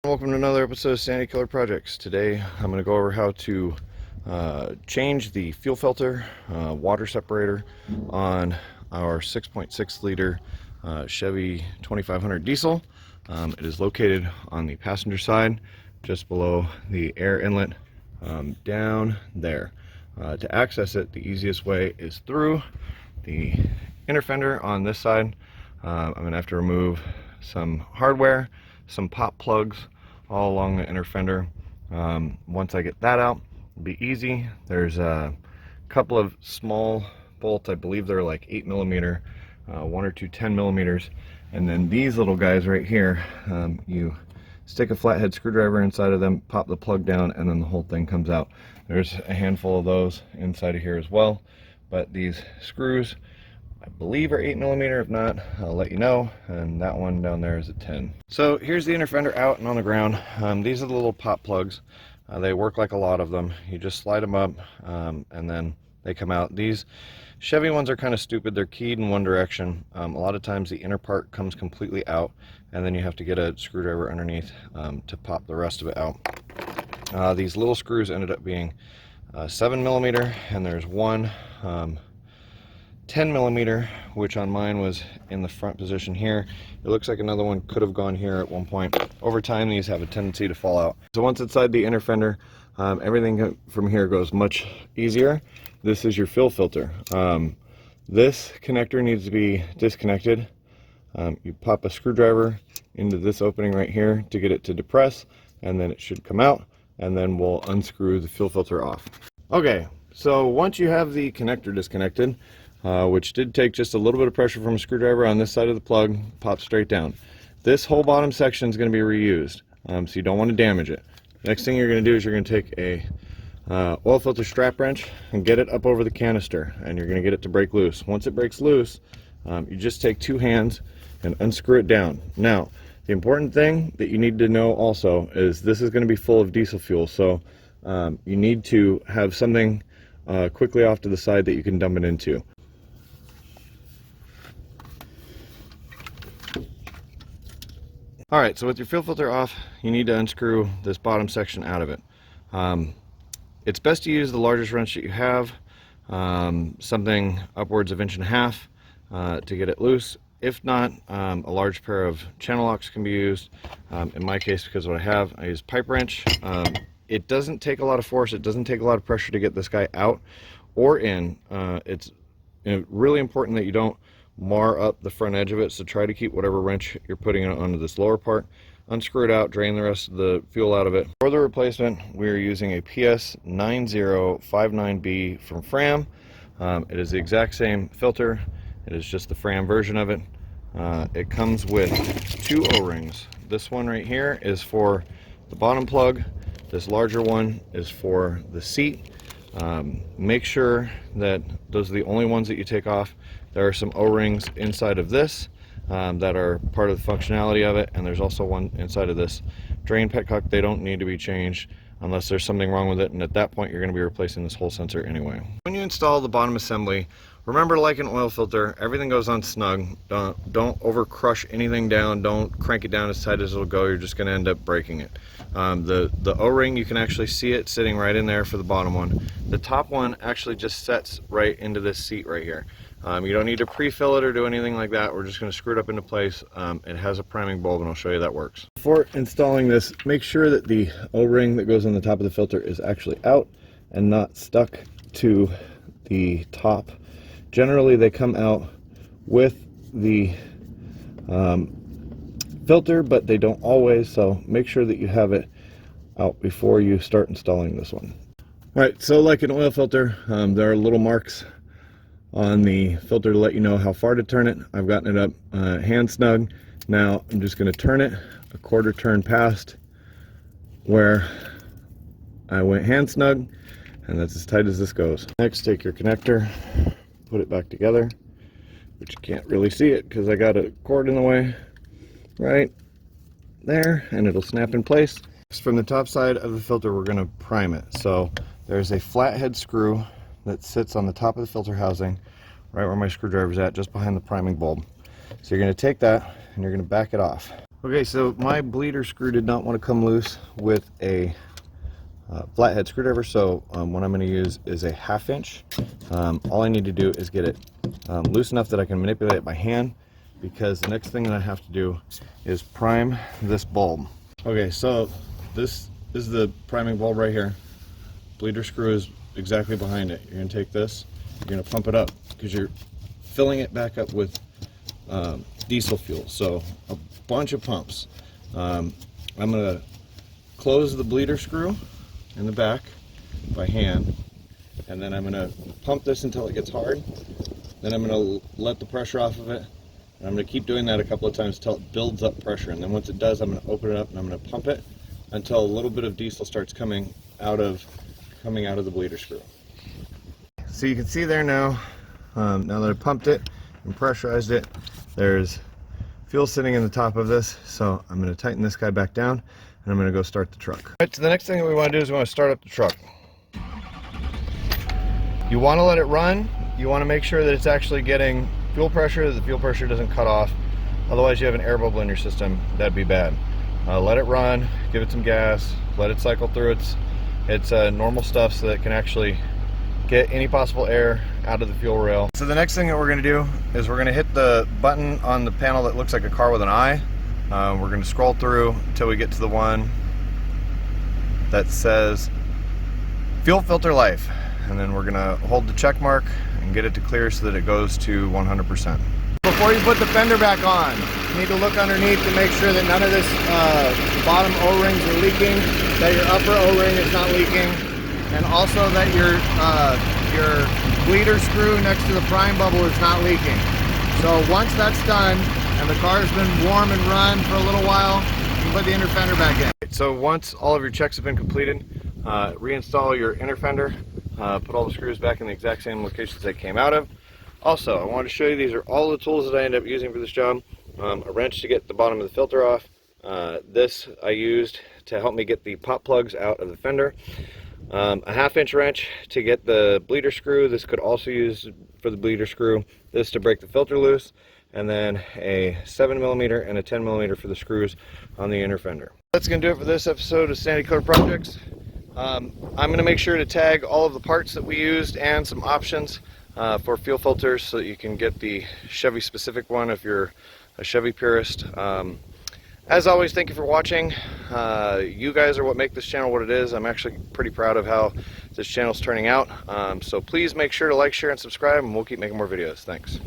Welcome to another episode of Sandy Killer Projects. Today I'm going to go over how to change the fuel filter water separator on our 6.6 liter Chevy 2500 diesel. It is located on the passenger side just below the air inlet down there. To access it, the easiest way is through the inner fender on this side. I'm going to have to remove some hardware, some pop plugs all along the inner fender. Once I get that out, it'll be easy. There's a couple of small bolts, I believe they're like 8mm, one or two 10mm, and then these little guys right here, you stick a flathead screwdriver inside of them, pop the plug down, and then the whole thing comes out. There's a handful of those inside of here as well, but these screws I believe are 8mm. If not, I'll let you know. And that one down there is a 10. So here's the inner fender out and on the ground. These are the little pop plugs. They work like a lot of them. You just slide them up and then they come out. These Chevy ones are kind of stupid. They're keyed in one direction. A lot of times the inner part comes completely out, and then you have to get a screwdriver underneath to pop the rest of it out. These little screws ended up being 7mm, and there's one 10mm, which on mine was in the front position here. It looks like another one could have gone here at one point. Over time, these have a tendency to fall out. So once inside the inner fender, everything from here goes much easier. This is your fuel filter. This connector needs to be disconnected. You pop a screwdriver into this opening right here to get it to depress, and then it should come out, and then we'll unscrew the fuel filter off. Okay, so once you have the connector disconnected, which did take just a little bit of pressure from a screwdriver on this side of the plug, pop straight down. This whole bottom section is going to be reused, so you don't want to damage it. Next thing you're going to do is you're going to take a oil filter strap wrench and get it up over the canister, and you're going to get it to break loose. Once it breaks loose, you just take two hands and unscrew it down. Now, the important thing that you need to know also is this is going to be full of diesel fuel, so you need to have something quickly off to the side that you can dump it into. Alright, so with your fuel filter off, you need to unscrew this bottom section out of it. It's best to use the largest wrench that you have, something upwards of 1.5 inches to get it loose. If not, a large pair of channel locks can be used. In my case, because of what I use pipe wrench. It doesn't take a lot of force, it doesn't take a lot of pressure to get this guy out or in. It's really important that you don't mar up the front edge of it, so try to keep whatever wrench you're putting onto this lower part. Unscrew it out, drain the rest of the fuel out of it. For the replacement, we're using a PS9059B from Fram. It is the exact same filter, it is just the Fram version of it. It comes with two O-rings. This one right here is for the bottom plug, this larger one is for the seat. Make sure that those are the only ones that you take off. There are some O-rings inside of this that are part of the functionality of it, and there's also one inside of this drain petcock. They don't need to be changed unless there's something wrong with it, and at that point you're going to be replacing this whole sensor anyway. When you install the bottom assembly, remember, like an oil filter, everything goes on snug. Don't over crush anything down, don't crank it down as tight as it'll go. You're just going to end up breaking it. The O-ring, you can actually see it sitting right in there for the bottom one. The top one actually just sets right into this seat right here. You don't need to pre-fill it or do anything like that. We're just going to screw it up into place. It has a priming bulb, and I'll show you that works. Before installing this, make sure that the O-ring that goes on the top of the filter is actually out and not stuck to the top. Generally, they come out with the filter, but they don't always, so make sure that you have it out before you start installing this one. Alright, so like an oil filter, there are little marks on the filter to let you know how far to turn it. I've gotten it up hand snug. Now I'm just going to turn it a quarter turn past where I went hand snug, and that's as tight as this goes. Next, take your connector, put it back together, but you can't really see it because I got a cord in the way right there, and it'll snap in place. From the top side of the filter, we're going to prime it. So there's a flathead screw that sits on the top of the filter housing, right where my screwdriver's at, just behind the priming bulb. So you're going to take that and you're going to back it off. Okay, so my bleeder screw did not want to come loose with a flathead screwdriver, so what I'm going to use is a 1/2 inch. All I need to do is get it loose enough that I can manipulate it by hand, because the next thing that I have to do is prime this bulb. Okay, so this is the priming bulb right here. Bleeder screw is exactly behind it. You're going to take this, you're going to pump it up, because you're filling it back up with diesel fuel, so a bunch of pumps. I'm going to close the bleeder screw in the back by hand, and then I'm going to pump this until it gets hard. Then I'm going to let the pressure off of it, and I'm going to keep doing that a couple of times until it builds up pressure. And then once it does, I'm going to open it up and I'm going to pump it until a little bit of diesel starts coming out of the bleeder screw. So you can see there now, now that I pumped it and pressurized it, there's fuel sitting in the top of this. So I'm going to tighten this guy back down, and I'm going to go start the truck. All right, so the next thing that we want to do is we want to start up the truck. You want to let it run. You want to make sure that it's actually getting fuel pressure, that the fuel pressure doesn't cut off. Otherwise you have an air bubble in your system. That'd be bad. Let it run, give it some gas, let it cycle through its normal stuff, so that it can actually get any possible air out of the fuel rail. So the next thing that we're going to do is we're going to hit the button on the panel that looks like a car with an eye. We're going to scroll through until we get to the one that says fuel filter life, and then we're going to hold the check mark and get it to clear so that it goes to 100%. Before you put the fender back on, you need to look underneath to make sure that none of this bottom O-rings are leaking, that your upper O-ring is not leaking, and also that your bleeder screw next to the prime bubble is not leaking. So once that's done and the car's been warm and run for a little while, you can put the inner fender back in. So once all of your checks have been completed, reinstall your inner fender, put all the screws back in the exact same locations they came out of. Also, I wanted to show you, these are all the tools that I end up using for this job. A wrench to get the bottom of the filter off. This I used to help me get the pop plugs out of the fender. A 1/2 inch wrench to get the bleeder screw. This could also use for the bleeder screw. This to break the filter loose. And then a 7mm and a 10mm for the screws on the inner fender. That's going to do it for this episode of Sandy Color Projects. I'm going to make sure to tag all of the parts that we used and some options for fuel filters, so that you can get the Chevy specific one if you're a Chevy purist. As always, thank you for watching. You guys are what make this channel what it is. I'm actually pretty proud of how this channel's turning out. So please make sure to like, share, and subscribe, and we'll keep making more videos. Thanks.